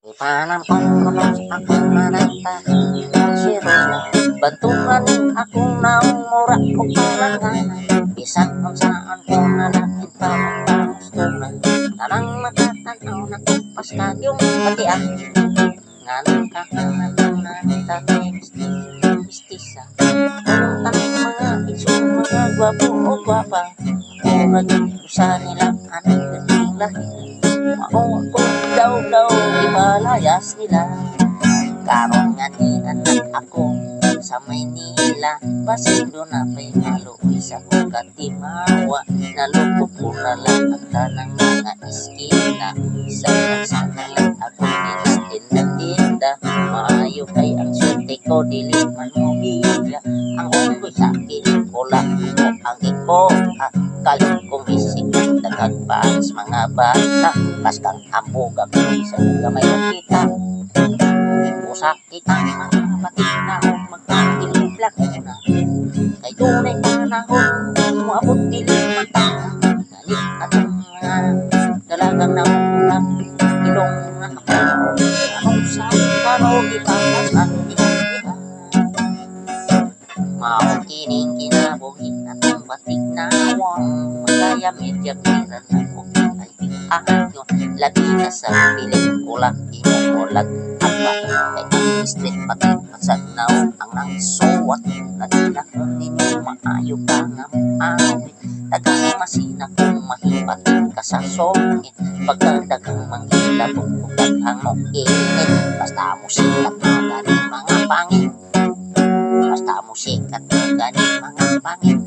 Ipanampong ko ng akong manata siro bantuhan akong naumura ko palangan bisan kung saan ko na nakita ang gusto na tanang matatanaw na kupas na yung patian nga nang kakanalang na tatay mistisa kung mga iso mga gwapo o gwapa o nag-usa nilang anong gating lahi maong kung daw ipalayas nila karon nga ni anak ako sa Maynila basin doon na pa'y maluoy sa katimawa nalupo ko na lang ang tanang mga iskina isang sana lang ako tinda maayo kay ang swerte ko dili man mo bigla ang unggoy sa piling ko lang ang iko at kalit kumisik dagag paas mga bata pas kang ambog ako sa gamay ng kita usa kita mga batik na magpagiliblak na kay tunay panahon muabot dili mata galit at mga dalagang na ulang ilong na anong sa kano ipatas at iha mao kining kinabuhi atong batik na wang magaya medya kiran ako ay ahyo lagi na sa piling kulak imukulag apa kay ang street pati magsagnaw ang ang suwat nagina kung ninyo maayo ka nga awit dagang masina kung mahipat ka sa songit pagkadagang manghilabog kung daghang mo init basta musikat na gani mga pangit basta musikat na gani mga pangit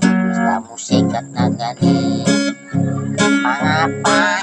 basta musikat na gani mga pangit